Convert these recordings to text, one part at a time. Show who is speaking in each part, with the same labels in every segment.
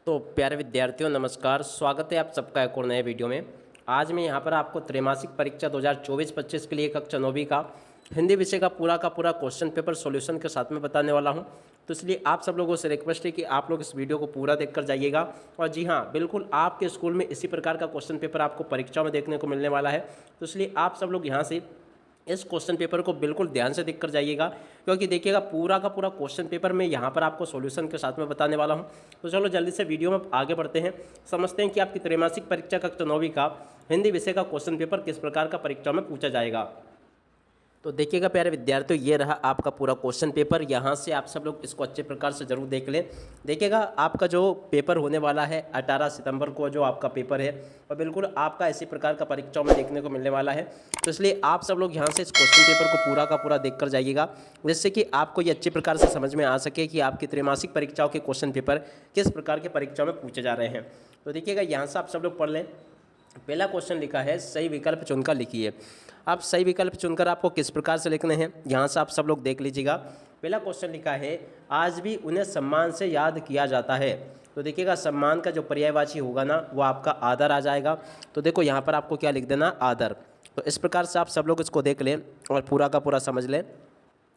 Speaker 1: तो प्यारे विद्यार्थियों नमस्कार, स्वागत है आप सबका एक और नए वीडियो में। आज मैं यहाँ पर आपको त्रैमासिक परीक्षा 2024-25 के लिए कक्षा 9वीं का हिंदी विषय का पूरा क्वेश्चन पेपर सॉल्यूशन के साथ में बताने वाला हूँ। तो इसलिए आप सब लोगों से रिक्वेस्ट है कि आप लोग इस वीडियो को पूरा देखकर जाइएगा। और जी हाँ, बिल्कुल आपके स्कूल में इसी प्रकार का क्वेश्चन पेपर आपको परीक्षा में देखने को मिलने वाला है। तो इसलिए आप सब लोग यहाँ से इस क्वेश्चन पेपर को बिल्कुल ध्यान से देखकर जाइएगा, क्योंकि देखिएगा पूरा का पूरा क्वेश्चन पेपर मैं यहाँ पर आपको सॉल्यूशन के साथ में बताने वाला हूँ। तो चलो जल्दी से वीडियो में आगे बढ़ते हैं, समझते हैं कि आपकी त्रैमासिक परीक्षा कक्षा 9वीं का हिंदी विषय का क्वेश्चन पेपर किस प्रकार का परीक्षा में पूछा जाएगा। तो देखिएगा प्यारे विद्यार्थियों, ये रहा आपका पूरा क्वेश्चन पेपर। यहाँ से आप सब लोग इसको अच्छे प्रकार से जरूर देख लें। देखिएगा आपका जो पेपर होने वाला है 18 सितंबर को जो आपका पेपर है, और बिल्कुल आपका इसी प्रकार का परीक्षा में देखने को मिलने वाला है। तो इसलिए आप सब लोग यहाँ से इस क्वेश्चन पेपर को पूरा का पूरा देख कर जाइएगा, जिससे कि आपको ये अच्छे प्रकार से समझ में आ सके कि आपकी त्रैमासिक परीक्षाओं के क्वेश्चन पेपर किस प्रकार के परीक्षा में पूछे जा रहे हैं। तो देखिएगा यहाँ से आप सब लोग पढ़ लें। पहला क्वेश्चन लिखा है, सही विकल्प चुनकर लिखिए। अब सही विकल्प चुनकर आपको किस प्रकार से लिखने हैं, यहाँ से आप सब लोग देख लीजिएगा। पहला क्वेश्चन लिखा है, आज भी उन्हें सम्मान से याद किया जाता है। तो देखिएगा सम्मान का जो पर्यायवाची होगा ना, वो आपका आदर आ जाएगा। तो देखो यहाँ पर आपको क्या लिख देना, आदर। तो इस प्रकार से आप सब लोग इसको देख लें और पूरा का पूरा समझ लें।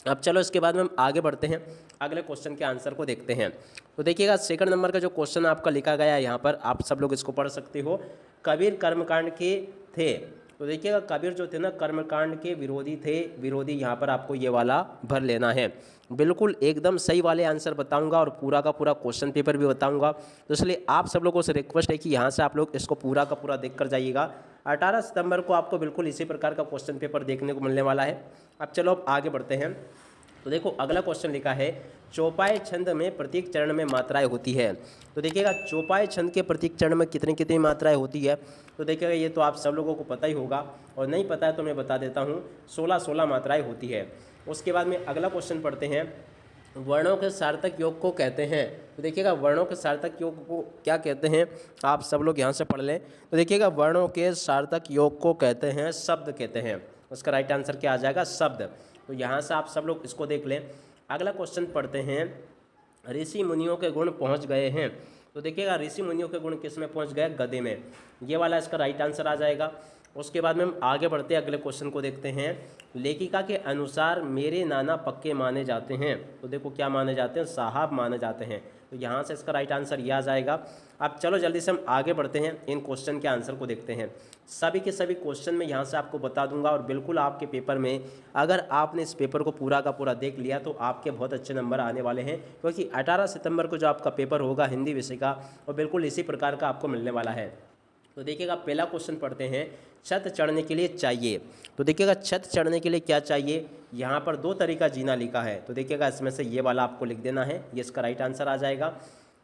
Speaker 1: अब चलो इसके बाद में हम आगे बढ़ते हैं, अगले क्वेश्चन के आंसर को देखते हैं। तो देखिएगा सेकंड नंबर का जो क्वेश्चन आपका लिखा गया है, यहाँ पर आप सब लोग इसको पढ़ सकते हो। कबीर कर्मकांड के थे। तो देखिएगा कबीर जो थे ना, कर्मकांड के विरोधी थे। विरोधी यहाँ पर आपको ये वाला भर लेना है। बिल्कुल एकदम सही वाले आंसर बताऊंगा और पूरा का पूरा क्वेश्चन पेपर भी बताऊंगा। तो इसलिए आप सब लोगों से रिक्वेस्ट है कि यहाँ से आप लोग इसको पूरा का पूरा देख कर जाइएगा। 18 सितंबर को आपको बिल्कुल इसी प्रकार का क्वेश्चन पेपर देखने को मिलने वाला है। अब चलो अब आगे बढ़ते हैं। तो देखो अगला क्वेश्चन लिखा है, चौपाई छंद में प्रत्येक चरण में मात्राएं होती है। तो देखिएगा चौपाई छंद के प्रत्येक चरण में कितनी कितनी मात्राएं होती है। तो देखिएगा ये तो आप सब लोगों को पता ही होगा, और नहीं पता है तो मैं बता देता हूँ, 16 मात्राएं होती है। उसके बाद में अगला क्वेश्चन पढ़ते हैं, वर्णों के सार्थक योग को कहते हैं। तो देखिएगा वर्णों के सार्थक योग को क्या कहते हैं, आप सब लोग यहाँ से पढ़ लें। तो देखिएगा वर्णों के सार्थक योग को कहते हैं, शब्द कहते हैं। उसका राइट आंसर क्या आ जाएगा, शब्द। तो यहाँ से आप सब लोग इसको देख लें। अगला क्वेश्चन पढ़ते हैं, ऋषि मुनियों के गुण पहुँच गए हैं। तो देखिएगा ऋषि मुनियों के गुण किस में पहुँच गए, गधे में। ये वाला इसका राइट आंसर आ जाएगा। उसके बाद में हम आगे बढ़ते हैं, अगले क्वेश्चन को देखते हैं। लेखिका के अनुसार मेरे नाना पक्के माने जाते हैं। तो देखो क्या माने जाते हैं, साहब माने जाते हैं। तो यहाँ से इसका राइट आंसर ये आ जाएगा। अब चलो जल्दी से हम आगे बढ़ते हैं, इन क्वेश्चन के आंसर को देखते हैं। सभी के सभी क्वेश्चन मैं यहाँ से आपको बता दूंगा, और बिल्कुल आपके पेपर में अगर आपने इस पेपर को पूरा का पूरा देख लिया तो आपके बहुत अच्छे नंबर आने वाले हैं, क्योंकि 18 सितंबर को जो आपका पेपर होगा हिंदी विषय का, और बिल्कुल इसी प्रकार का आपको मिलने वाला है। तो देखिएगा पहला क्वेश्चन पढ़ते हैं, छत चढ़ने के लिए चाहिए। तो देखिएगा छत चढ़ने के लिए क्या चाहिए, यहाँ पर 2 तरीका जीना लिखा है। तो देखिएगा इसमें से ये वाला आपको लिख देना है, ये इसका राइट आंसर आ जाएगा।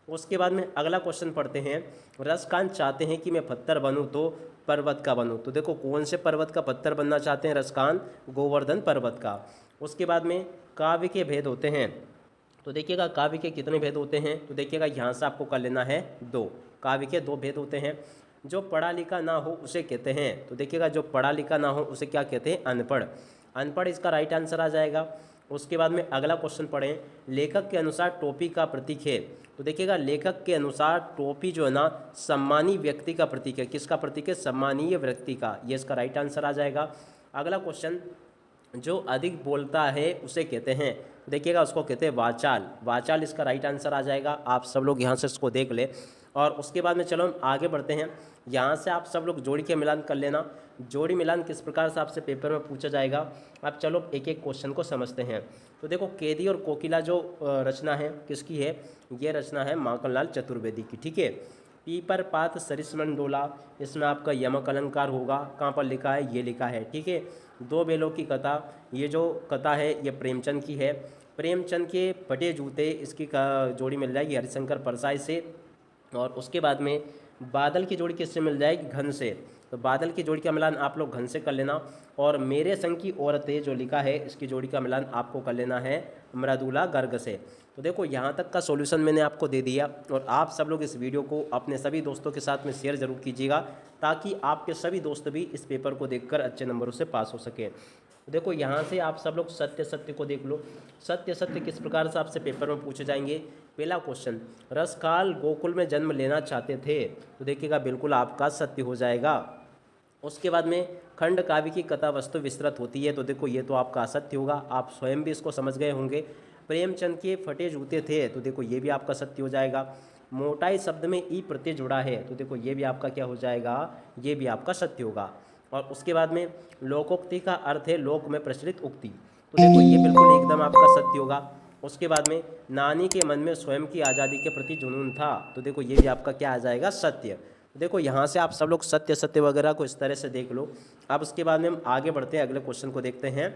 Speaker 1: उसके बाद में अगला क्वेश्चन पढ़ते हैं, रसकान चाहते हैं कि मैं पत्थर बनूं तो पर्वत का बनूं। तो देखो कौन से पर्वत का पत्थर बनना चाहते हैं, रसकान गोवर्धन पर्वत का। उसके बाद में काव्य के भेद होते हैं। तो देखिएगा काव्य के कितने भेद होते हैं, तो देखिएगा यहाँ से आपको कर लेना है 2। काव्य के 2 भेद होते हैं। जो पढ़ा लिखा ना हो उसे कहते हैं। तो देखिएगा जो पढ़ा लिखा ना हो उसे क्या कहते हैं, अनपढ़। अनपढ़ इसका राइट आंसर आ जाएगा। उसके बाद में अगला क्वेश्चन पढ़ें, लेखक के अनुसार टोपी का प्रतीक है। तो देखिएगा लेखक के अनुसार टोपी जो है ना, सम्मानीय व्यक्ति का प्रतीक है। किसका प्रतीक है, सम्मानीय व्यक्ति का। ये इसका राइट आंसर आ जाएगा। अगला क्वेश्चन, जो अधिक बोलता है उसे कहते हैं। देखिएगा उसको कहते हैं वाचाल। वाचाल इसका राइट आंसर आ जाएगा। आप सब लोग यहाँ से इसको देख ले। और उसके बाद में चलो हम आगे बढ़ते हैं। यहाँ से आप सब लोग जोड़ी के मिलान कर लेना। जोड़ी मिलान किस प्रकार से आपसे पेपर में पूछा जाएगा। अब चलो एक एक क्वेश्चन को समझते हैं। तो देखो कैदी और कोकिला जो रचना है किसकी है, ये रचना है माखनलाल चतुर्वेदी की। ठीक है। पीपर पात सरिसमन डोला, इसमें आपका यमक अलंकार होगा। कहाँ पर लिखा है, ये लिखा है। ठीक है। 2 बैलों की कथा, ये जो कथा है ये प्रेमचंद की है। प्रेमचंद के फटे जूते, इसकी जोड़ी मिल जाएगी हरिशंकर परसाई से। और उसके बाद में बादल की जोड़ी किससे मिल जाएगी, घन से। तो बादल की जोड़ी का मिलान आप लोग घन से कर लेना। और मेरे संग की औरतें जो लिखा है, इसकी जोड़ी का मिलान आपको कर लेना है मृदुला गर्ग से। तो देखो यहाँ तक का सॉल्यूशन मैंने आपको दे दिया, और आप सब लोग इस वीडियो को अपने सभी दोस्तों के साथ में शेयर जरूर कीजिएगा, ताकि आपके सभी दोस्त भी इस पेपर को देखकर अच्छे नंबरों से पास हो सकें। तो देखो यहाँ से आप सब लोग सत्य सत्य को देख लो। सत्य सत्य किस प्रकार से आपसे पेपर में पूछे जाएंगे। पहला क्वेश्चन, रसखाल गोकुल में जन्म लेना चाहते थे, तो देखिएगा बिल्कुल आपका सत्य हो जाएगा। उसके बाद में खंड काव्य की कथा वस्तु विस्तृत होती है, तो देखो ये तो आपका असत्य होगा, आप स्वयं भी इसको समझ गए होंगे। प्रेमचंद के फटे जूते थे, तो देखो ये भी आपका सत्य हो जाएगा। मोटाई शब्द में ई प्रत्यय जुड़ा है, तो देखो ये भी आपका क्या हो जाएगा, ये भी आपका सत्य होगा। और उसके बाद में लोकोक्ति का अर्थ है लोक में प्रचलित उक्ति, तो देखो ये बिल्कुल एकदम आपका सत्य होगा। उसके बाद में नानी के मन में स्वयं की आज़ादी के प्रति जुनून था, तो देखो ये भी आपका क्या आ जाएगा, सत्य। देखो यहाँ से आप सब लोग सत्य सत्य वगैरह को इस तरह से देख लो। अब उसके बाद में हम आगे बढ़ते हैं, अगले क्वेश्चन को देखते हैं।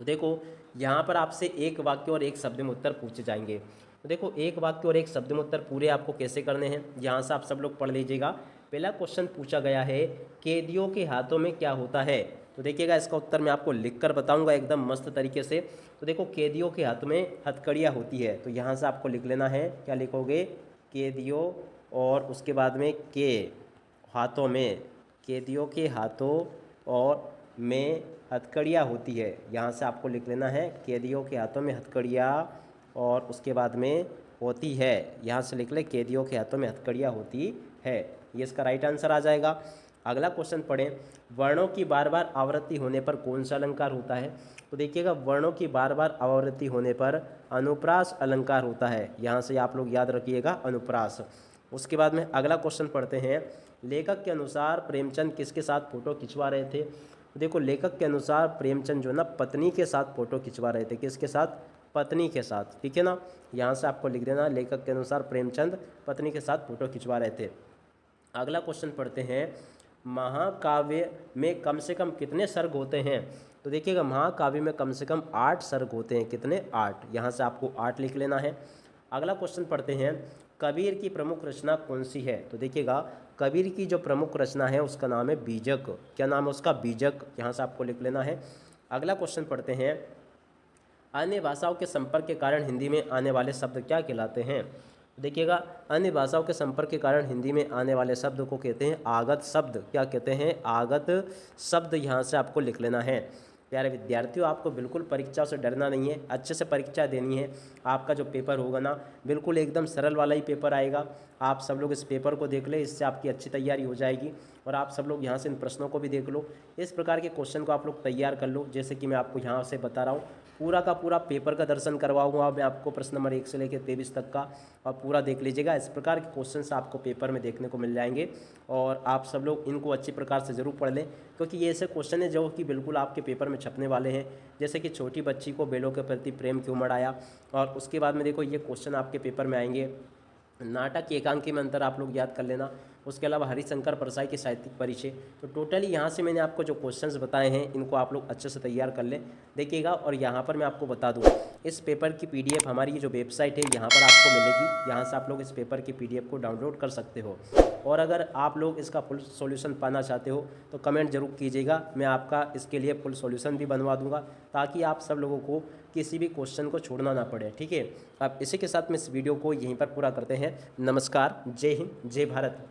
Speaker 1: तो देखो यहाँ पर आपसे एक वाक्य और एक शब्द में उत्तर पूछे जाएंगे। तो देखो एक वाक्य और एक शब्द में उत्तर पूरे आपको कैसे करने हैं, यहाँ से आप सब लोग पढ़ लीजिएगा। पहला क्वेश्चन पूछा गया है, कैदियों के हाथों में क्या होता है, तो देखिएगा इसका उत्तर मैं आपको लिख कर बताऊँगा एकदम मस्त तरीके से। तो देखो कैदियों के हाथ में हथकड़ियाँ होती है, तो यहाँ से आपको लिख लेना है, क्या लिखोगे, कैदियों, और उसके बाद में के हाथों में, कैदियों के हाथों और में हथकड़ियाँ होती है, यहाँ से आपको लिख लेना है, कैदियों के हाथों में हथकड़ियाँ और उसके बाद में होती है, यहाँ से लिख ले, कैदियों के हाथों में हथकड़ियाँ होती है, ये इसका राइट आंसर आ जाएगा। अगला क्वेश्चन पढ़ें, वर्णों की बार बार आवृत्ति होने पर कौन सा अलंकार होता है, तो देखिएगा वर्णों की बार बार आवृत्ति होने पर अनुप्रास अलंकार होता है, यहाँ से आप लोग याद रखिएगा, अनुप्रास। उसके बाद में अगला क्वेश्चन पढ़ते हैं, लेखक के अनुसार प्रेमचंद किसके साथ फ़ोटो खिंचवा रहे थे, तो देखो लेखक के अनुसार प्रेमचंद जो ना पत्नी के साथ फ़ोटो खिंचवा रहे थे, किसके साथ, पत्नी के साथ, ठीक है ना, यहाँ से आपको लिख देना, लेखक के अनुसार प्रेमचंद पत्नी के साथ फ़ोटो खिंचवा रहे थे। अगला क्वेश्चन पढ़ते हैं, महाकाव्य में कम से कम कितने सर्ग होते हैं, तो देखिएगा महाकाव्य में कम से कम 8 सर्ग होते हैं, कितने, 8, यहाँ से आपको 8 लिख लेना है। अगला क्वेश्चन पढ़ते हैं, कबीर की प्रमुख रचना कौन सी है, तो देखिएगा कबीर की जो प्रमुख रचना है उसका नाम है बीजक, क्या नाम है उसका, बीजक, यहाँ से आपको लिख लेना है। अगला क्वेश्चन पढ़ते हैं, अन्य भाषाओं के संपर्क के कारण हिंदी में आने वाले शब्द क्या कहलाते हैं, देखिएगा अन्य भाषाओं के संपर्क के कारण हिंदी में आने वाले शब्द को कहते हैं आगत शब्द, क्या कहते हैं, आगत शब्द, यहाँ से आपको लिख लेना है। प्यारे विद्यार्थियों, आपको बिल्कुल परीक्षा से डरना नहीं है, अच्छे से परीक्षा देनी है। आपका जो पेपर होगा ना बिल्कुल एकदम सरल वाला ही पेपर आएगा, आप सब लोग इस पेपर को देख ले, इससे आपकी अच्छी तैयारी हो जाएगी। और आप सब लोग यहाँ से इन प्रश्नों को भी देख लो, इस प्रकार के क्वेश्चन को आप लोग तैयार कर लो, जैसे कि मैं आपको यहाँ से बता रहा हूँ। पूरा का पूरा पेपर का दर्शन करवाऊंगा मैं आपको, प्रश्न नंबर 1 से लेकर 23 तक का, और पूरा देख लीजिएगा। इस प्रकार के क्वेश्चंस आपको पेपर में देखने को मिल जाएंगे, और आप सब लोग इनको अच्छी प्रकार से ज़रूर पढ़ लें, क्योंकि ये ऐसे क्वेश्चन है जो कि बिल्कुल आपके पेपर में छपने वाले हैं। जैसे कि छोटी बच्ची को बेलों के प्रति प्रेम क्यों मर आया, और उसके बाद में देखो ये क्वेश्चन आपके पेपर में आएंगे। नाटक की एकांकी में अंतर आप लोग याद कर लेना। उसके अलावा हरिशंकर परसाई की साहित्यिक परिचय। तो टोटली यहाँ से मैंने आपको जो क्वेश्चंस बताए हैं इनको आप लोग अच्छे से तैयार कर लें, देखिएगा। और यहाँ पर मैं आपको बता दूँ, इस पेपर की PDF हमारी ये जो वेबसाइट है यहाँ पर आपको मिलेगी, यहाँ से आप लोग इस पेपर की PDF को डाउनलोड कर सकते हो। और अगर आप लोग इसका फुल सॉल्यूशन पाना चाहते हो तो कमेंट जरूर कीजिएगा, मैं आपका इसके लिए फुल सॉल्यूशन भी बनवा दूंगा, ताकि आप सब लोगों को किसी भी क्वेश्चन को छोड़ना ना पड़े, ठीक है। अब इसी के साथ में इस वीडियो को यहीं पर पूरा करते हैं। नमस्कार, जय हिंद, जय भारत।